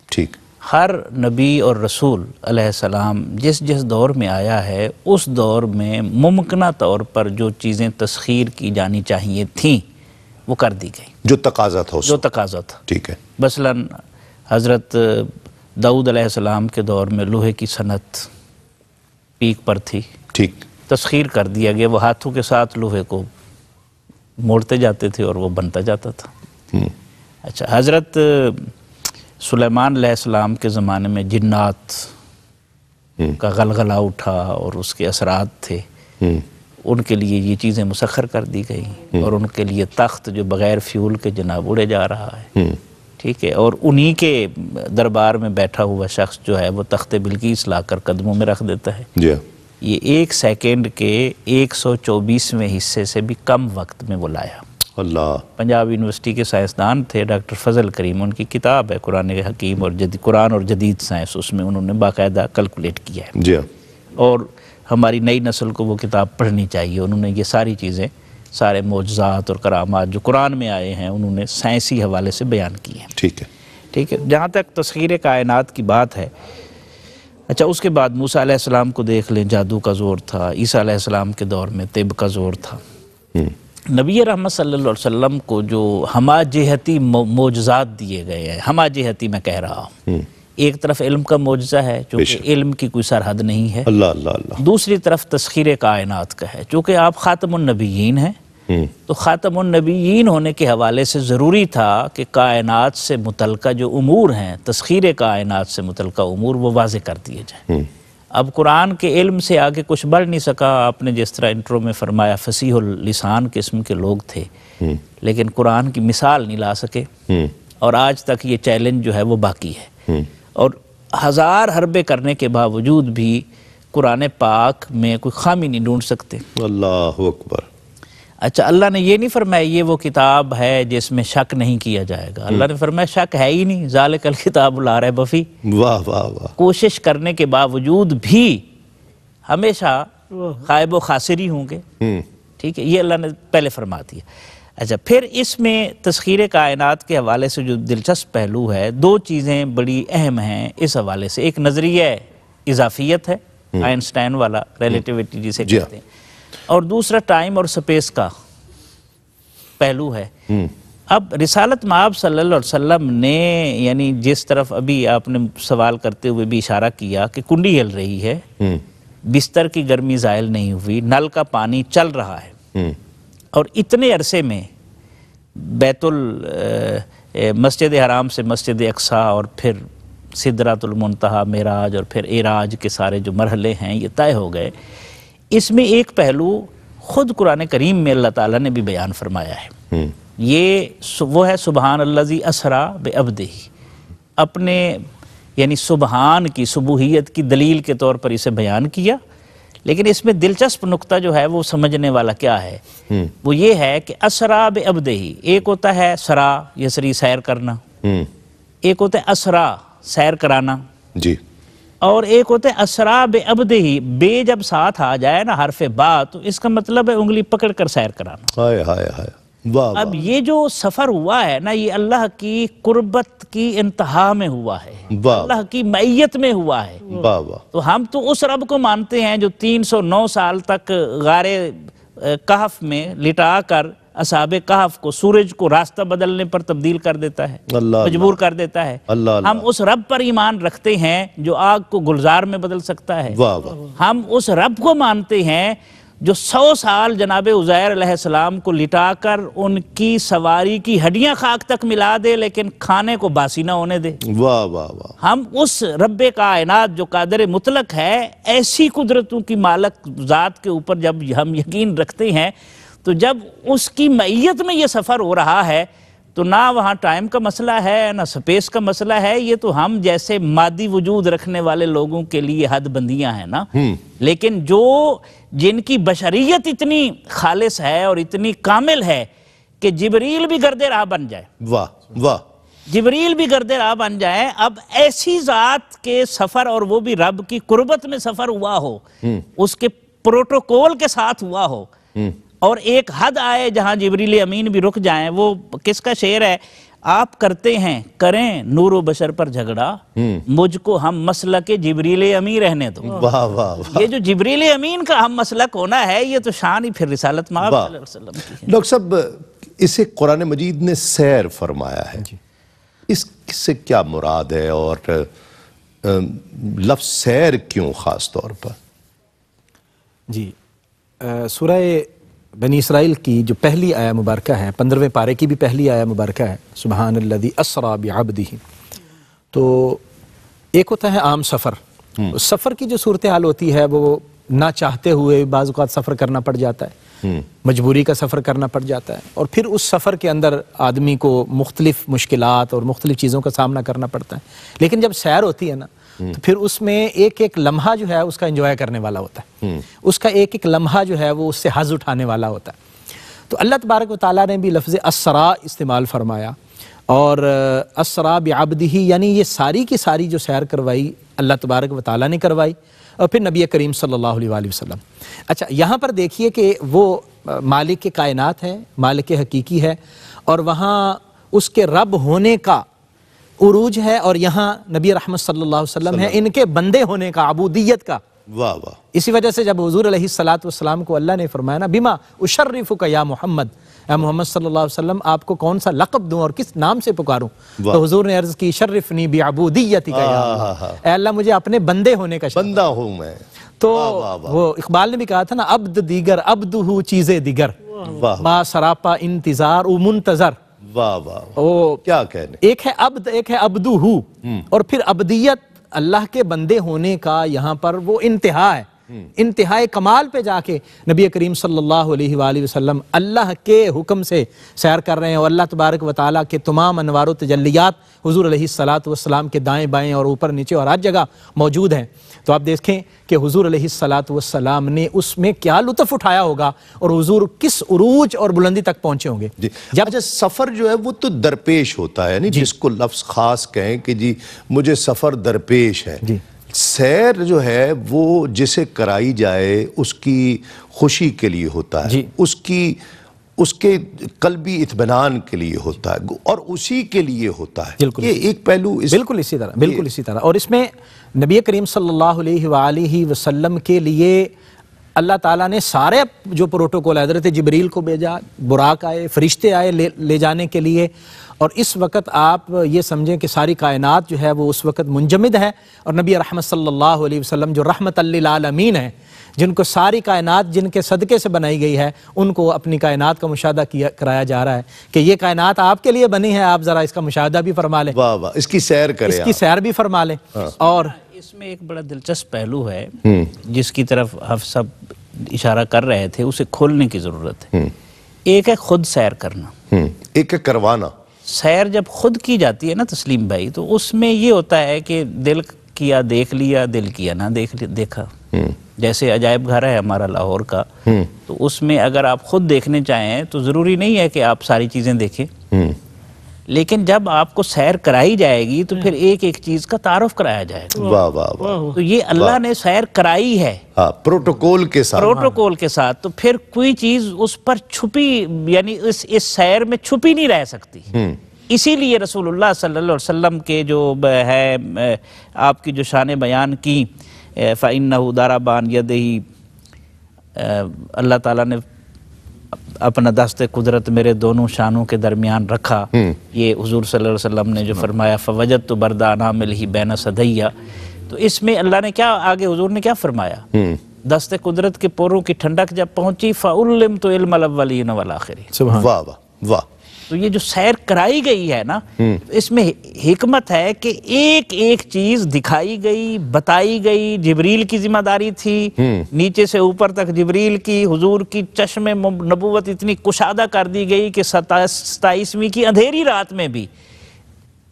Speaker 2: ٹھیک.
Speaker 3: ہر نبی اور رسول علیہ السلام جس دور میں آیا ہے، اس دور میں ممکنہ طور پر جو چیزیں تسخیر کی جانی چاہیے تھیں وہ کر دی گئی،
Speaker 2: جو تقاضا تھا.
Speaker 3: جو تقاضا تھا.
Speaker 2: ٹھیک ہے.
Speaker 3: مثلاً حضرت داؤد علیہ السلام کے دور میں لوہے کی صنعت پیک پر تھی.
Speaker 2: ٹھیک.
Speaker 3: تسخیر کر دیا گیا، وہ ہاتھوں کے ساتھ لوہے کو موڑتے جاتے تھے اور وہ بنتا جاتا تھا. اچھا، حضرت سلیمان علیہ السلام کے زمانے میں جنات کا غلغلہ اٹھا اور اس کے اثرات تھے، ان کے لیے یہ چیزیں مسخر کر دی گئی، اور ان کے لیے تخت جو بغیر فیول کے جناب اڑے جا رہا ہے. ٹھیک ہے. اور انہی کے دربار میں بیٹھا ہوا شخص جو ہے وہ تخت بلقیس لا کر قدموں میں رکھ دیتا ہے. یہ 1 سیکنڈ کے 124ویں حصے سے بھی کم وقت میں وہ لایا.
Speaker 2: اللہ.
Speaker 3: پنجاب یونیورسٹی کے سائنسدان تھے ڈاکٹر فضل کریم، ان کی کتاب ہے قرآن حکیم اور قرآن اور جدید سائنس، اس میں انہوں نے باقاعدہ کیلکولیٹ کیا ہے. اور ہماری نئی نسل کو وہ کتاب پڑھنی چاہیے. انہوں نے یہ ساری چیزیں، سارے معجزات اور کرامات جو قرآن میں آئے ہیں، انہوں نے سائنسی حوالے سے بیان کی ہیں.
Speaker 2: ٹھیک ہے.
Speaker 3: ٹھیک ہے. جہاں تک تسخیر کائنات کی بات ہے، اچھا، اس کے بعد موسیٰ علیہ السلام کو دیکھ لیں، جادو کا زور تھا. عیسیٰ علیہ السلام کے دور میں طب کا زور تھا. نبی رحمت صلی اللہ علیہ وسلم کو جو ہما جہتی معجزات دیے گئے ہیں، ہما جہتی میں کہہ رہا ہوں، ایک طرف علم کا معجزہ ہے چونکہ علم کی کوئی سرحد نہیں ہے،
Speaker 2: اللہ اللہ اللہ،
Speaker 3: دوسری طرف تسخیر کائنات کا ہے چونکہ آپ خاتم النبیین ہیں، تو خاتم النبیین ہونے کے حوالے سے ضروری تھا کہ کائنات سے متعلقہ جو امور ہیں، تسخیر کائنات سے متعلقہ امور، وہ واضح کر دیے جائیں۔ اب قرآن کے علم سے آگے کچھ بڑھ نہیں سکا، آپ نے جس طرح انٹرو میں فرمایا فصیح اللسان قسم کے لوگ تھے، لیکن قرآن کی مثال نہیں لا سکے، اور آج تک یہ چیلنج جو ہے وہ باقی ہے، اور ہزار حربے کرنے کے باوجود بھی قرآن پاک میں کوئی خامی نہیں ڈھونڈ سکتے۔
Speaker 2: اللہ اکبر۔
Speaker 3: اچھا، اللہ نے یہ نہیں فرمایا یہ وہ کتاب ہے جس میں شک نہیں کیا جائے گا، اللہ نے فرمایا شک ہے ہی نہیں، ذالک الکتاب لا ریب فیہ۔
Speaker 2: واہ واہ واہ،
Speaker 3: کوشش کرنے کے باوجود بھی ہمیشہ خائب و خاسری ہوں گے، ٹھیک ہے، یہ اللہ نے پہلے فرما دیا۔ اچھا، پھر اس میں تسخیر کائنات کے حوالے سے جو دلچسپ پہلو ہے، دو چیزیں بڑی اہم ہیں اس حوالے سے، ایک نظریہ اضافیت ہے، آئنسٹائن والا، ریلیٹیوٹی جسے کہتے ہیں، اور دوسرا ٹائم اور سپیس کا پہلو ہے۔ اب رسالت مآب صلی اللہ علیہ وسلم نے، یعنی جس طرف ابھی آپ نے سوال کرتے ہوئے بھی اشارہ کیا کہ کنڈی ہل رہی ہے، بستر کی گرمی زائل نہیں ہوئی، نل کا پانی چل رہا ہے، اور اتنے عرصے میں بیت مسجد حرام سے مسجد اقصیٰ اور پھر سدرۃ المنتہا، معراج اور پھر اعراج کے سارے جو مرحلے ہیں یہ طے ہو گئے۔ اس میں ایک پہلو خود قرآن کریم میں اللہ تعالیٰ نے بھی بیان فرمایا ہے، یہ وہ ہے سبحان الذی اسریٰ بعبدہ، اپنے یعنی سبحان کی سبوحیت کی دلیل کے طور پر اسے بیان کیا، لیکن اس میں دلچسپ نقطہ جو ہے وہ سمجھنے والا کیا ہے، وہ یہ ہے کہ اسریٰ بعبدہ، ایک ہوتا ہے سرا یسری سیر کرنا، ایک ہوتا ہے اسریٰ سیر کرانا،
Speaker 2: جی،
Speaker 3: اور ایک ہوتا ہے اسریٰ بعبدہ، بے جب ساتھ آ جائے نا حرف با تو اس کا مطلب ہے انگلی پکڑ کر سیر کرانا۔
Speaker 2: ہائے ہائے ہائے، واہ
Speaker 3: اب یہ جو سفر ہوا ہے نا، یہ اللہ کی قربت کی انتہا میں ہوا ہے،
Speaker 2: واہ،
Speaker 3: اللہ کی معیت میں ہوا ہے۔
Speaker 2: واہ واہ،
Speaker 3: تو ہم تو اس رب کو مانتے ہیں جو 309 سال تک غار کہف میں لٹا کر اصحاب کہف کو، سورج کو راستہ بدلنے پر تبدیل کر دیتا ہے،
Speaker 2: اللہ
Speaker 3: مجبور کر دیتا ہے۔
Speaker 2: اللہ اللہ،
Speaker 3: ہم اس رب پر ایمان رکھتے ہیں جو آگ کو گلزار میں بدل سکتا ہے۔
Speaker 2: واہ واہ،
Speaker 3: ہم اس رب کو مانتے ہیں جو 100 سال جناب عزیر علیہ السلام کو لٹا کر ان کی سواری کی ہڈیاں خاک تک ملا دے لیکن کھانے کو باسی نہ ہونے دے۔
Speaker 2: واہ واہ واہ،
Speaker 3: ہم اس رب کائنات جو قادر مطلق ہے، ایسی قدرتوں کی مالک ذات کے اوپر جب ہم یقین رکھتے ہیں تو جب اس کی معیت میں یہ سفر ہو رہا ہے تو نہ وہاں ٹائم کا مسئلہ ہے نہ سپیس کا مسئلہ ہے، یہ تو ہم جیسے مادی وجود رکھنے والے لوگوں کے لیے حد بندیاں ہیں نا، لیکن جن کی بشریت اتنی خالص ہے اور اتنی کامل ہے کہ جبریل بھی گرد راہ بن جائے،
Speaker 2: واہ واہ،
Speaker 3: جبریل بھی گرد راہ بن جائے، اب ایسی ذات کے سفر اور وہ بھی رب کی قربت میں سفر ہوا ہو، اس کے پروٹوکول کے ساتھ ہوا ہو، اور ایک حد آئے جہاں جبریل امین بھی رک جائیں۔ وہ کس کا شعر ہے؟ آپ کرتے ہیں کریں نور و بشر پر جھگڑا، مجھ کو ہم مسلک جبریل امین رہنے دو۔
Speaker 2: واہ واہ واہ،
Speaker 3: یہ جو جبریل امین کا ہم مسلک ہونا ہے، یہ تو شان ہی پھر رسالت مآب صلی اللہ علیہ وسلم کی ہے۔
Speaker 2: ڈاکٹر صاحب، اسے قرآن مجید نے سیر فرمایا ہے، اس سے کیا مراد ہے، اور لفظ سیر کیوں خاص طور پر؟
Speaker 4: جی، سورہ بنی اسرائیل کی جو پہلی آیہ مبارکہ ہے، 15ویں پارے کی بھی پہلی آیہ مبارکہ ہے، سبحان الذی اسریٰ بعبدہ، تو ایک ہوتا ہے عام سفر، سفر کی جو صورتحال ہوتی ہے وہ نہ چاہتے ہوئے بعض اوقات سفر کرنا پڑ جاتا ہے، مجبوری کا سفر کرنا پڑ جاتا ہے، اور پھر اس سفر کے اندر آدمی کو مختلف مشکلات اور مختلف چیزوں کا سامنا کرنا پڑتا ہے، لیکن جب سیر ہوتی ہے نا تو پھر اس میں ایک ایک لمحہ جو ہے اس کا انجوائے کرنے والا ہوتا ہے، اس کا ایک ایک لمحہ جو ہے وہ اس سے حظ اٹھانے والا ہوتا ہے۔ تو اللہ تبارک و تعالیٰ نے بھی لفظ اسریٰ استعمال فرمایا، اور اسریٰ بعبدہ یعنی یہ ساری کی ساری جو سیر کروائی اللہ تبارک و تعالیٰ نے کروائی، اور پھر نبی کریم صلی اللہ علیہ وآلہ وسلم۔ اچھا، یہاں پر دیکھیے کہ وہ مالک کائنات ہے، مالک حقیقی ہے، اور وہاں اس کے رب ہونے کا عروج ہے، اور یہاں نبی رحمت صلی اللہ علیہ وسلم ہے ان کے بندے ہونے کا، عبودیت کا
Speaker 2: واہ واہ.
Speaker 4: اسی وجہ سے جب حضور علیہ الصلاۃ والسلام کو اللہ نے فرمایا نا بما اشرفک یا محمد، اے محمد صلی اللہ علیہ وسلم آپ کو کون سا لقب دوں اور کس نام سے پکاروں، تو حضور نے عرض کی شرفنی بعبودیتک یا اللہ، اے اللہ مجھے اپنے بندے ہونے کا شرف،
Speaker 2: بندہ ہوں میں.
Speaker 4: تو وہ اقبال نے بھی کہا تھا نا عبد دیگر عبدہ چیزیں دیگر،
Speaker 2: واہ
Speaker 4: با سراپا انتظار و منتظر.
Speaker 2: واہ واہ.
Speaker 4: وہ
Speaker 2: کیا کہنے.
Speaker 4: ایک ہے عبد، ایک ہے عبدہ، اور پھر عبدیت اللہ کے بندے ہونے کا یہاں پر وہ انتہا ہے، انتہائی کمال پہ جا کے نبی کریم صلی اللہ علیہ وآلہ وسلم اللہ کے حکم سے سیر کر رہے ہیں، اور اللہ تبارک و تعالیٰ کے تمام انوار و تجلیات حضور علیہ الصلاۃ والسلام کے دائیں بائیں اور اوپر نیچے اور ہر جگہ موجود ہیں. تو آپ دیکھیں کہ حضور علیہ الصلاۃ والسلام نے اس میں کیا لطف اٹھایا ہوگا اور حضور کس عروج اور بلندی تک پہنچے ہوں گے.
Speaker 2: جی اچھا، سفر جو ہے وہ تو درپیش ہوتا ہے، جس کو لفظ خاص کہیں کہ جی مجھے سفر درپیش ہے. سیر جو ہے وہ جسے کرائی جائے اس کی خوشی کے لیے ہوتا ہے، اس کے قلبی اطمینان کے لیے ہوتا ہے اور اسی کے لیے ہوتا ہے. یہ ایک پہلو
Speaker 4: بالکل اسی طرح. اور اس میں نبی کریم صلی اللہ علیہ وآلہ وسلم کے لیے اللہ تعالیٰ نے سارے جو پروٹوکول، حضرت جبریل کو بھیجا، براق آئے، فرشتے آئے لے جانے کے لیے، اور اس وقت آپ یہ سمجھیں کہ ساری کائنات جو ہے وہ اس وقت منجمد ہے، اور نبی رحمت صلی اللہ علیہ وسلم جو رحمت للعالمین ہیں، جن کو ساری کائنات جن کے صدقے سے بنائی گئی ہے، ان کو اپنی کائنات کا مشاہدہ کرایا جا رہا ہے کہ یہ کائنات آپ کے لیے بنی ہے، آپ ذرا اس کا مشاہدہ بھی فرما لیں،
Speaker 2: واہ واہ، اس کی سیر کریں،
Speaker 4: اس کی سیر بھی فرما لیں. اور
Speaker 3: اس میں ایک بڑا دلچسپ پہلو ہے جس کی طرف حفظ صاحب اشارہ کر رہے تھے، اسے کھولنے کی ضرورت ہے. ایک ہے خود سیر کرنا،
Speaker 2: ایک ہے کروانا.
Speaker 3: سیر جب خود کی جاتی ہے نا تسلیم بھائی، تو اس میں یہ ہوتا ہے کہ دل کیا دیکھ لیا، دل کیا نہ دیکھا. جیسے عجائب گھر ہے ہمارا لاہور کا، تو اس میں اگر آپ خود دیکھنے چاہیں تو ضروری نہیں ہے کہ آپ ساری چیزیں دیکھیں، لیکن جب آپ کو سیر کرائی جائے گی تو پھر ایک ایک چیز کا تعارف کرایا جائے گا.
Speaker 2: واہ واہ واہ.
Speaker 3: تو یہ اللہ نے سیر کرائی ہے
Speaker 2: پروٹوکول کے
Speaker 3: ساتھ، تو پھر کوئی چیز اس پر چھپی، یعنی اس سیر میں چھپی نہیں رہ سکتی. اسی لیے رسول اللہ صلی اللہ علیہ وسلم کے جو ہے آپ کی جو شان بیان کی، فَإِنَّهُ دَرَبَ عَنْ يَدَيْهِ، اللہ تعالیٰ نے اپنا دست قدرت میرے دونوں شانوں کے درمیان رکھا. یہ حضور صلی اللہ علیہ وسلم نے جو فرمایا فوجدت برد اناملہ بین صدیہ، تو اس میں اللہ نے کیا آگے حضور نے کیا فرمایا، دست قدرت کے پوروں کی ٹھنڈک جب پہنچی فعلمت علم الاولین والآخرین.
Speaker 2: واہ واہ واہ.
Speaker 3: تو یہ جو سیر کرائی گئی ہے نا، اس میں حکمت ہے کہ ایک ایک چیز دکھائی گئی، بتائی گئی. جبریل کی ذمہ داری تھی، نیچے سے اوپر تک جبریل کی، حضور کی چشم نبوت اتنی کشادہ کر دی گئی کہ 27ویں کی اندھیری رات میں بھی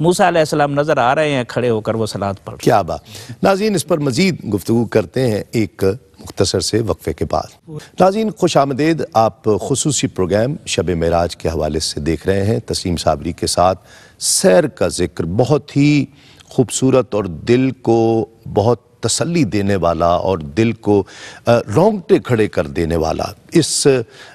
Speaker 3: موسیٰ علیہ السلام نظر آ رہے ہیں کھڑے ہو کر وہ صلاۃ پڑھ.
Speaker 2: کیا بات. ناظرین اس پر مزید گفتگو کرتے ہیں ایک مختصر سے وقفے کے بعد. ناظرین خوش آمدید. آپ خصوصی پروگرام شب معراج کے حوالے سے دیکھ رہے ہیں. تسلیم صابری کے ساتھ سیر کا ذکر بہت ہی خوبصورت اور دل کو بہت تسلی دینے والا اور دل کو رونگٹے کھڑے کر دینے والا. اس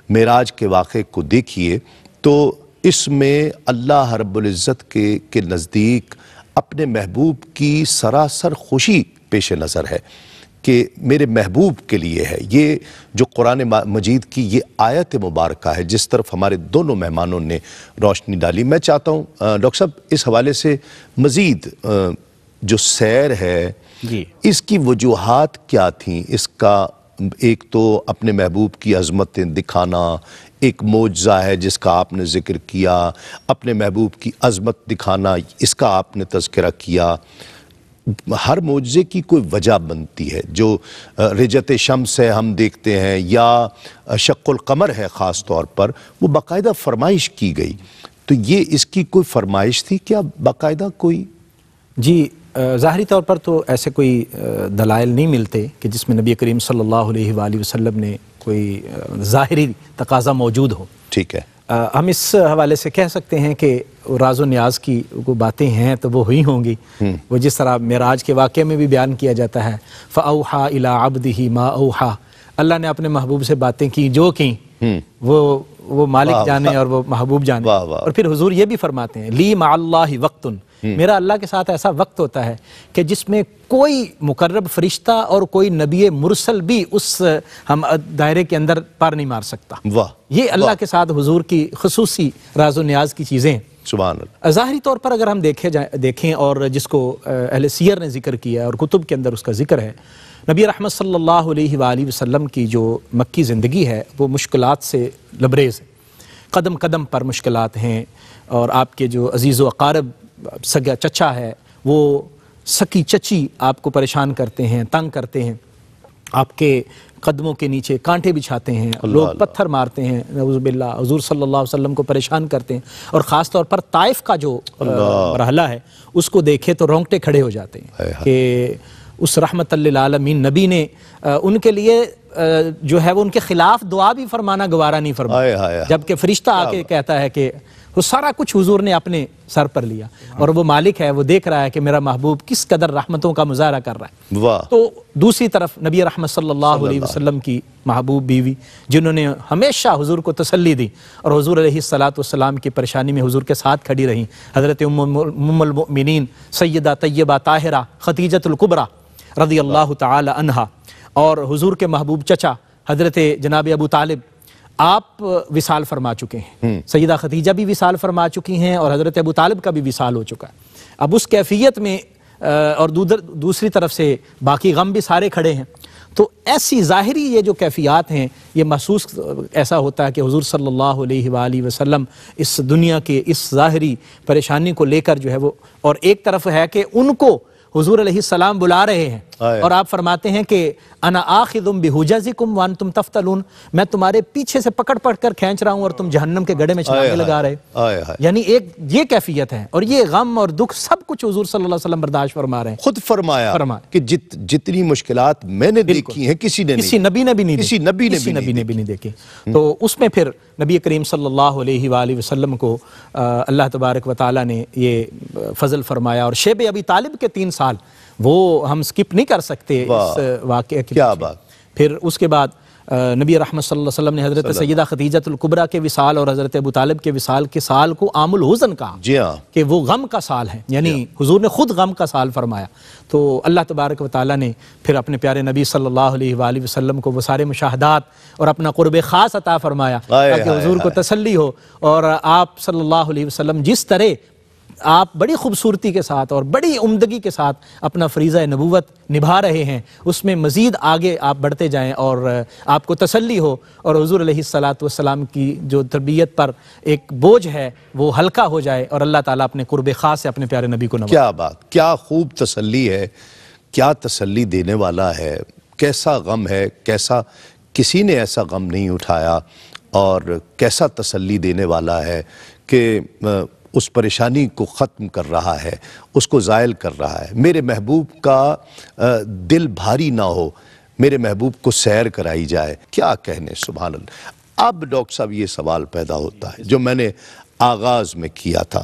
Speaker 2: معراج کے واقعے کو دیکھیے تو اس میں اللہ رب العزت کے نزدیک اپنے محبوب کی سراسر خوشی پیش نظر ہے کہ میرے محبوب کے لیے ہے. یہ جو قرآن مجید کی یہ آیت مبارکہ ہے جس طرف ہمارے دونوں مہمانوں نے روشنی ڈالی. میں چاہتا ہوں ڈاکٹر صاحب اس حوالے سے مزید جو سیر ہے اس کی وجوہات کیا تھیں. اس کا ایک تو اپنے محبوب کی عظمتیں دکھانا ایک معجزہ ہے جس کا آپ نے ذکر کیا، اپنے محبوب کی عظمت دکھانا اس کا آپ نے تذکرہ کیا. ہر معجزے کی کوئی وجہ بنتی ہے. جو رجت شمس ہے ہم دیکھتے ہیں یا شق القمر ہے خاص طور پر، وہ باقاعدہ فرمائش کی گئی. تو یہ اس کی کوئی فرمائش تھی کیا باقاعدہ کوئی؟
Speaker 4: جی ظاہری طور پر تو ایسے کوئی دلائل نہیں ملتے کہ جس میں نبی کریم صلی اللہ علیہ وآلہ وسلم نے کوئی ظاہری تقاضا موجود ہو.
Speaker 2: ٹھیک ہے.
Speaker 4: ہم اس حوالے سے کہہ سکتے ہیں کہ راز و نیاز کی وہ باتیں ہیں تو وہ ہوئی ہوں گی. وہ جس طرح معراج کے واقعے میں بھی بیان کیا جاتا ہے فَأَوْحَا إِلَىٰ عَبْدِهِ مَا أَوْحَا، اللہ نے اپنے محبوب سے باتیں کی جو کی وہ مالک جانے اور وہ محبوب جانے. اور پھر حضور یہ بھی فرماتے ہیں لی مع اللہ وقت میرا اللہ کے ساتھ ایسا وقت ہوتا ہے کہ جس میں کوئی مقرب فرشتہ اور کوئی نبی مرسل بھی اس ہم دائرے کے اندر پار نہیں مار سکتا.
Speaker 2: واہ.
Speaker 4: یہ اللہ کے ساتھ حضور کی خصوصی راز و نیاز کی چیزیں ہیں.
Speaker 2: سبحان اللہ.
Speaker 4: ظاہری طور پر اگر ہم دیکھیں اور جس کو اہل سیر نے ذکر کیا اور کتب کے اندر اس کا ذکر ہے، نبی رحمت صلی اللہ علیہ وآلہ وسلم کی جو مکی زندگی ہے وہ مشکلات سے لبریز ہے. قدم قدم پر مشکلات ہیں، اور آپ کے جو عزیز و اقارب سگا چچا ہے وہ سکی چچی آپ کو پریشان کرتے ہیں، تنگ کرتے ہیں، آپ کے قدموں کے نیچے کانٹے بچھاتے ہیں، لوگ پتھر مارتے ہیں، نعوذ باللہ، حضور صلی اللہ علیہ وسلم کو پریشان کرتے ہیں. اور خاص طور پر طائف کا جو مرحلہ ہے اس کو دیکھے تو رونگٹے کھڑے ہو جاتے ہیں کہ اس رحمت للعالمین نبی نے ان کے لیے جو ہے وہ ان کے خلاف دعا بھی فرمانا گوارا نہیں فرمایا، جبکہ فرشتہ آ کے کہتا ہے کہ وہ سارا کچھ حضور نے اپنے سر پر لیا، اور وہ مالک ہے، وہ دیکھ رہا ہے کہ میرا محبوب کس قدر رحمتوں کا مظاہرہ کر رہا ہے.
Speaker 2: واہ.
Speaker 4: تو دوسری طرف نبی رحمت صلی اللہ علیہ وسلم کی محبوب بیوی جنہوں نے ہمیشہ حضور کو تسلی دی اور حضور علیہ الصلوۃ والسلام کی پریشانی میں حضور کے ساتھ کھڑی رہیں، حضرت ام المؤمنین سیدہ طیبہ طاہرہ خدیجۃ الکبریٰ رضی اللہ تعالی عنہا، اور حضور کے محبوب چچا حضرت جناب ابو طالب آپ وصال فرما چکے ہیں. سیدہ خدیجہ بھی وصال فرما چکی ہیں اور حضرت ابو طالب کا بھی وصال ہو چکا ہے. اب اس کیفیت میں اور دوسری طرف سے باقی غم بھی سارے کھڑے ہیں، تو ایسی ظاہری یہ جو کیفیات ہیں یہ محسوس ایسا ہوتا ہے کہ حضور صلی اللہ علیہ وآلہ وسلم اس دنیا کے اس ظاہری پریشانی کو لے کر جو ہے وہ، اور ایک طرف ہے کہ ان کو حضور علیہ السلام بلا رہے ہیں اور آپ فرماتے ہیں کہ انا آخذ بحجزکم وانتم تفتلون، میں تمہارے پیچھے سے پکڑ کر کھینچ رہا ہوں اور تم جہنم کے گڑھے میں چھلانگیں لگا رہے. یعنی ایک یہ کیفیت ہے، اور یہ غم اور دکھ سب کچھ حضور صلی اللہ علیہ وسلم برداشت فرما رہے ہیں.
Speaker 2: خود فرمایا کہ جتنی مشکلات میں نے دیکھی ہیں کسی
Speaker 4: نبی نے بھی نہیں
Speaker 2: کسی نبی
Speaker 4: نے بھی نہیں دیکھی. تو اس میں پھر نبی کریم صلی اللہ علیہ وآلہ وسلم کو اللہ تبارک و تعالیٰ نے یہ فضل فرمایا، اور شیب ابی طالب کے 3 سال وہ ہم سکپ نہیں کر سکتے اس واقعے کے.
Speaker 2: کیا بات.
Speaker 4: پھر اس کے بعد نبی رحمت صلی اللہ علیہ وسلم نے حضرت سیدہ خدیجۃ الکبریٰ کے وصال اور حضرت ابو طالب کے وصال کے سال کو عام الحزن کہا،
Speaker 2: جی ہاں،
Speaker 4: کہ وہ غم کا سال ہے، یعنی حضور نے خود غم کا سال فرمایا. تو اللہ تبارک و تعالیٰ نے پھر اپنے پیارے نبی صلی اللہ علیہ وآلہ وسلم کو وہ سارے مشاہدات اور اپنا قرب خاص عطا فرمایا تاکہ حضور کو تسلی ہو. اور آپ صلی اللہ علیہ وسلم جس طرح آپ بڑی خوبصورتی کے ساتھ اور بڑی عمدگی کے ساتھ اپنا فریضہ نبوت نبھا رہے ہیں، اس میں مزید آگے آپ بڑھتے جائیں اور آپ کو تسلی ہو، اور حضور علیہ الصلوۃ والسلام کی جو تربیت پر ایک بوجھ ہے وہ ہلکا ہو جائے، اور اللہ تعالیٰ اپنے قرب خاص سے اپنے پیارے نبی کو نوازے.
Speaker 2: کیا بات، کیا خوب تسلی ہے، کیا تسلی دینے والا ہے، کیسا غم ہے، کیسا کسی نے ایسا غم نہیں اٹھایا، اور کیسا تسلی دینے والا ہے کہ اس پریشانی کو ختم کر رہا ہے، اس کو زائل کر رہا ہے. میرے محبوب کا دل بھاری نہ ہو، میرے محبوب کو سیر کرائی جائے. کیا کہنے، سبحان اللہ. اب ڈاکٹر صاحب یہ سوال پیدا ہوتا ہے جو میں نے آغاز میں کیا تھا،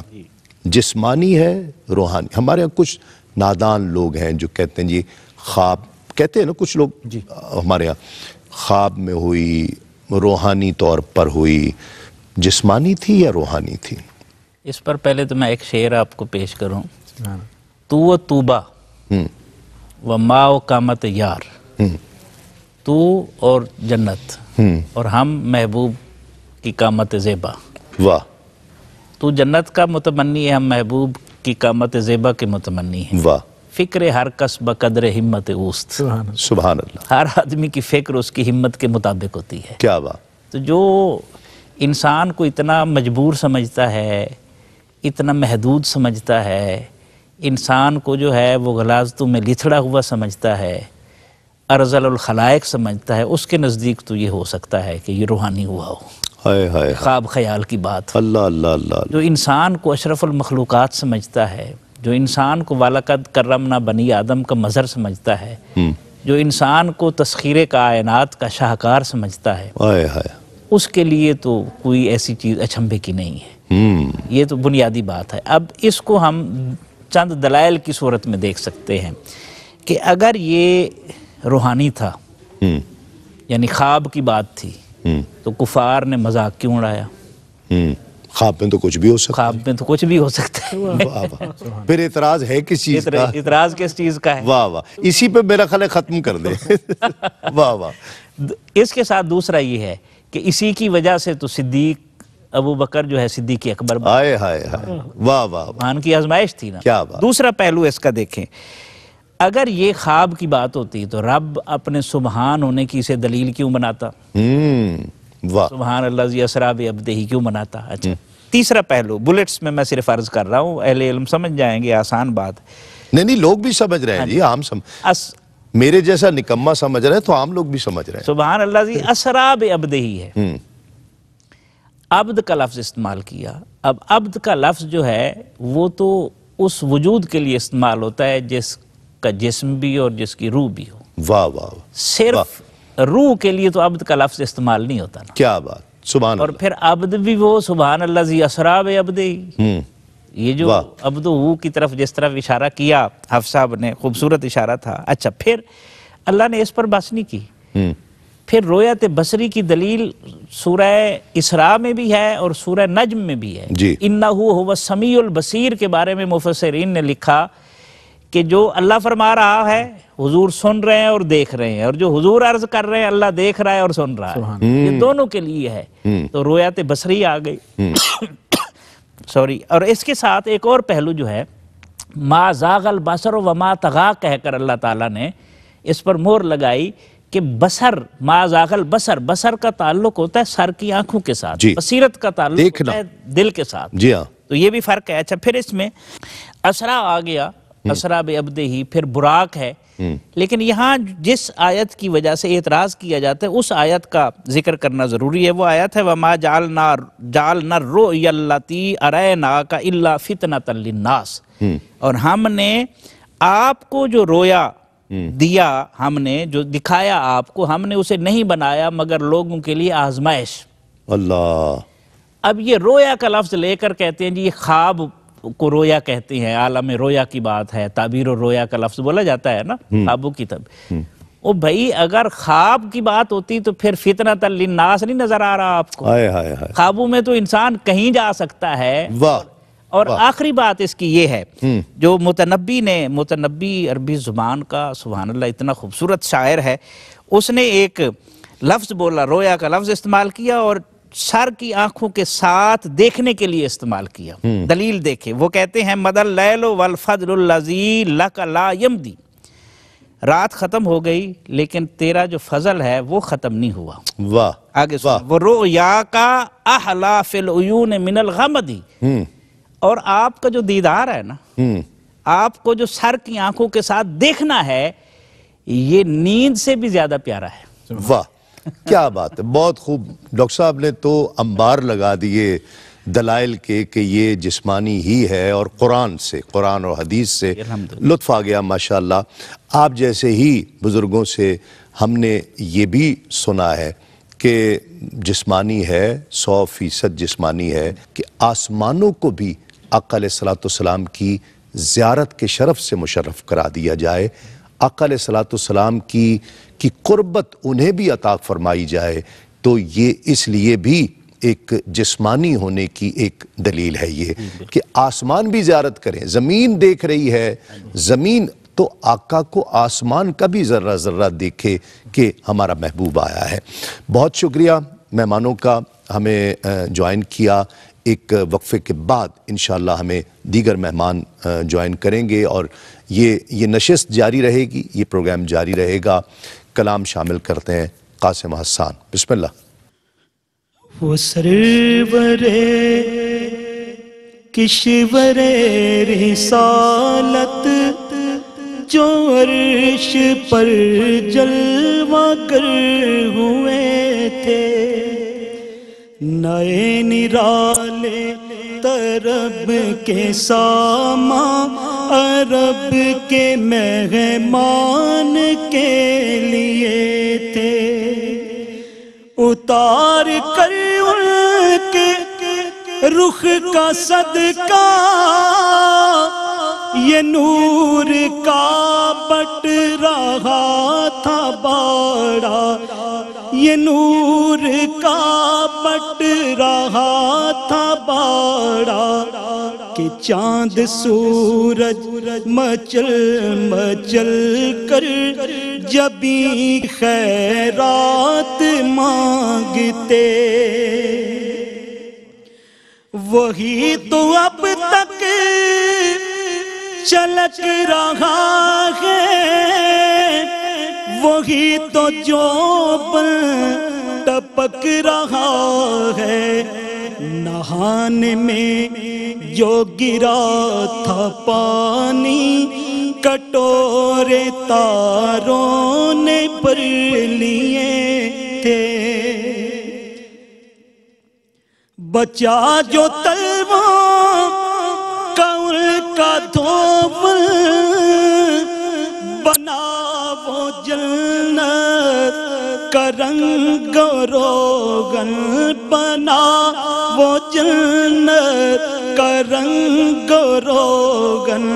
Speaker 2: جسمانی ہے روحانی. ہمارے یہاں کچھ نادان لوگ ہیں جو کہتے ہیں جی خواب، کہتے ہیں نا کچھ لوگ ہمارے یہاں، خواب میں ہوئی، روحانی طور پر ہوئی، جسمانی تھی یا روحانی تھی؟
Speaker 3: اس پر پہلے تو میں ایک شعر آپ کو پیش کروں. تو و توبہ و ما و قامت یار، تو اور جنت اور ہم محبوب کی قامت زیبا.
Speaker 2: واہ.
Speaker 3: تو جنت کا متمنی ہے، ہم محبوب کی قامت زیبا کے متمنی ہیں.
Speaker 2: واہ.
Speaker 3: فکر ہر کس بقدر ہمت اوست.
Speaker 2: سبحان اللہ.
Speaker 3: ہر آدمی کی فکر اس کی ہمت کے مطابق ہوتی ہے.
Speaker 2: کیا بات.
Speaker 3: تو جو انسان کو اتنا مجبور سمجھتا ہے، اتنا محدود سمجھتا ہے، انسان کو جو ہے وہ غلاظتوں میں لتھڑا ہوا سمجھتا ہے، ارذل الخلائق سمجھتا ہے، اس کے نزدیک تو یہ ہو سکتا ہے کہ یہ روحانی ہوا ہو، خواب خیال کی بات.
Speaker 2: اللہ اللہ اللہ.
Speaker 3: جو انسان کو اشرف المخلوقات سمجھتا ہے، جو انسان کو وَلَقَدْ كَرَّمْنَا بنی آدم کا مظہر سمجھتا ہے، جو انسان کو تسخیر کائنات کا شاہکار سمجھتا ہے، اس کے لیے تو کوئی ایسی چیز اچنبھے کی نہیں ہے. یہ تو بنیادی بات ہے. اب اس کو ہم چند دلائل کی صورت میں دیکھ سکتے ہیں کہ اگر یہ روحانی تھا، یعنی خواب کی بات تھی، تو کفار نے مذاق کیوں اڑایا؟
Speaker 2: خواب میں تو کچھ بھی ہو سکتا
Speaker 3: خواب میں تو کچھ بھی ہو سکتا ہے.
Speaker 2: ہے. واہ واہ. پھر اعتراض ہے کس چیز کا؟
Speaker 3: اعتراض کس چیز کا ہے؟
Speaker 2: واہ واہ. اسی پہ میرا خیال ہے ختم کر دے. واہ واہ.
Speaker 3: اس کے ساتھ دوسرا یہ ہے کہ اسی کی وجہ سے تو صدیق ابو بکر جو ہے صدیق اکبر
Speaker 2: ہائے ہائے ہائے. واہ واہ.
Speaker 3: ایمان کی آزمائش تھی نا.
Speaker 2: کیا بات.
Speaker 3: دوسرا پہلو اس کا دیکھیں، اگر یہ خواب کی بات ہوتی تو رب اپنے سبحان ہونے کی اسے دلیل کیوں بناتا؟
Speaker 2: واہ.
Speaker 3: سبحان اللہ ذی اسریٰ بعبدہ کیوں بناتا؟ اچھا، تیسرا پہلو بلٹس میں صرف عرض کر رہا ہوں، اہل علم سمجھ جائیں گے، آسان بات.
Speaker 2: نہیں لوگ بھی سمجھ رہے ہیں جی، عام میرے جیسا نکمہ سمجھ رہے ہیں تو عام لوگ بھی سمجھ رہے ہیں.
Speaker 3: سبحان اللہ ذی اسریٰ بعبدہ ہے، عبد کا لفظ استعمال کیا. اب عبد کا لفظ جو ہے وہ تو اس وجود کے لیے استعمال ہوتا ہے جس کا جسم بھی اور جس کی روح بھی ہو.
Speaker 2: واہ واہ.
Speaker 3: صرف روح کے لیے تو عبد کا لفظ استعمال نہیں ہوتا نا.
Speaker 2: کیا بات. سبحان
Speaker 3: اور
Speaker 2: اللہ.
Speaker 3: پھر عبد بھی وہ سبحان اللہ ذی اسریٰ بعبدہ. یہ جو عبد کی طرف جس طرف اشارہ کیا حفص صاحب نے، خوبصورت اشارہ تھا. اچھا، پھر اللہ نے اس پر بس نہیں کی. پھر رویت بصری کی دلیل سورہ اسراء میں بھی ہے اور سورہ نجم میں بھی ہے. انہ هو السمیع البصیر کے بارے میں مفسرین نے لکھا کہ جو اللہ فرما رہا ہے حضور سن رہے ہیں اور دیکھ رہے ہیں، اور جو حضور عرض کر رہے ہیں اللہ دیکھ رہا ہے اور سن رہا ہے. یہ دونوں کے لیے ہے. تو رویت بصری آ گئی. سوری. اور اس کے ساتھ ایک اور پہلو جو ہے، ما زاغ البصر وما طغیٰ کہہ کر اللہ تعالیٰ نے اس پر مہر لگائی کہ بصر، ما زاغ البصر، بصر کا تعلق ہوتا ہے سر کی آنکھوں کے ساتھ، بصیرت کا تعلق ہوتا ہے دل کے ساتھ.
Speaker 2: جی ہاں.
Speaker 3: تو یہ بھی فرق ہے. اچھا، پھر اس میں اسریٰ آ گیا، اسریٰ بعبدہ، پھر براق ہے. لیکن یہاں جس آیت کی وجہ سے اعتراض کیا جاتا ہے اس آیت کا ذکر کرنا ضروری ہے. وہ آیت ہے وَمَا جَعَلْنَا الرُّؤْيَا الَّتِي أَرَيْنَاكَ إِلَّا فِتْنَةً لِلنَّاسِ. اور ہم نے آپ کو جو رویا دیا، ہم نے جو دکھایا آپ کو، ہم نے اسے نہیں بنایا مگر لوگوں کے لیے آزمائش.
Speaker 2: اللہ.
Speaker 3: اب یہ رویا کا لفظ لے کر کہتے ہیں جی یہ خواب کو رویا کہتے ہیں، عالم رویا کی بات ہے، تعبیر و رویا کا لفظ بولا جاتا ہے نا خوابوں کی. تب او بھائی اگر خواب کی بات ہوتی تو پھر فتنۃ للناس نہیں نظر آ رہا آپ کو؟ خوابوں میں تو انسان کہیں جا سکتا ہے. اور آخری بات اس کی یہ ہے، جو متنبی عربی زبان کا سبحان اللہ اتنا خوبصورت شاعر ہے، اس نے ایک لفظ بولا، رویا کا لفظ استعمال کیا اور سر کی آنکھوں کے ساتھ دیکھنے کے لیے استعمال کیا. دلیل دیکھیں، وہ کہتے ہیں مد اللیل والفضل الذی لک لا یمضی. رات ختم ہو گئی لیکن تیرا جو فضل ہے وہ ختم نہیں ہوا.
Speaker 2: واہ.
Speaker 3: آگے سن، وہ رؤیا کا احلا فی العیون من الغمدی. اور آپ کا جو دیدار ہے نا، آپ کو جو سر کی آنکھوں کے ساتھ دیکھنا ہے، یہ نیند سے بھی زیادہ پیارا ہے.
Speaker 2: واہ کیا بات ہے. بہت خوب. ڈاکٹر صاحب نے تو انبار لگا دیے دلائل کے کہ یہ جسمانی ہی ہے، اور قرآن سے، قرآن اور حدیث سے لطف آ گیا ماشاءاللہ. آپ جیسے ہی بزرگوں سے ہم نے یہ بھی سنا ہے کہ جسمانی ہے، 100% جسمانی ہے، کہ آسمانوں کو بھی آقا علیہ السلام کی زیارت کے شرف سے مشرف کرا دیا جائے، آقا علیہ السلام کی قربت انہیں بھی عطا فرمائی جائے. تو یہ اس لیے بھی ایک جسمانی ہونے کی ایک دلیل ہے یہ کہ آسمان بھی زیارت کریں. زمین دیکھ رہی ہے، زمین تو آقا کو آسمان کا بھی ذرہ ذرہ دیکھے کہ ہمارا محبوب آیا ہے. بہت شکریہ مہمانوں کا ہمیں جوائن کیا. ایک وقفے کے بعد انشاءاللہ ہمیں دیگر مہمان جوائن کریں گے اور یہ نشست جاری رہے گی، یہ پروگرام جاری رہے گا. کلام شامل کرتے ہیں قاسم حسان. بسم اللہ.
Speaker 1: وہ سرور کشور رسالت جو عرش پر جلوہ گر ہوئے تھے، نئے نرالے طرب کے ساما عرب کے مہمان کے لیے تھے. اتار کر ان کے رخ کا صدقہ یہ نور کا بٹ رہا تھا باڑا، یہ نور کا بٹ رہا تھا باڑا. چاند سورج مچل مچل کر جبیں خیرات مانگتے، وہی تو اب تک چلک رہا ہے، وہی تو جو ٹپک رہا ہے، نہانے میں جو گرا تھا پانی کٹورے تاروں نے بھر لیے تھے، بچا جو تلووں کا ان کا دھوبل، بنا وہ جنت کا رنگ و روغن، بنا وہ جنت کا رنگ و روغن،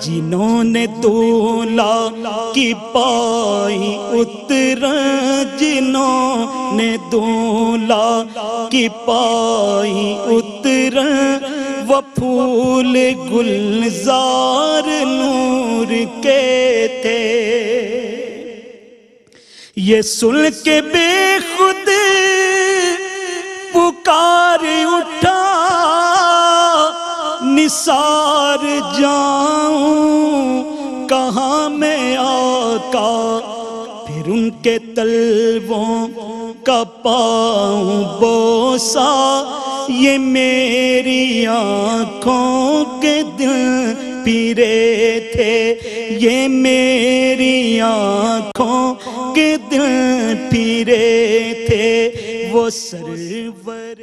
Speaker 1: جنہوں نے دولہا کی پائی اترن، جنہوں نے دولہا کی پائی اترن، وہ پھول گلزار نور کے تھے، یہ سن کے بے خود پکار اٹھا، نثار جاؤں کہاں میں آقا، پھر ان کے تلووں کا پاؤں بوسا، یہ میری آنکھوں کے دل پیرے تھے، یہ میری آنکھوں کے دل پیرے تھے، وہ سرور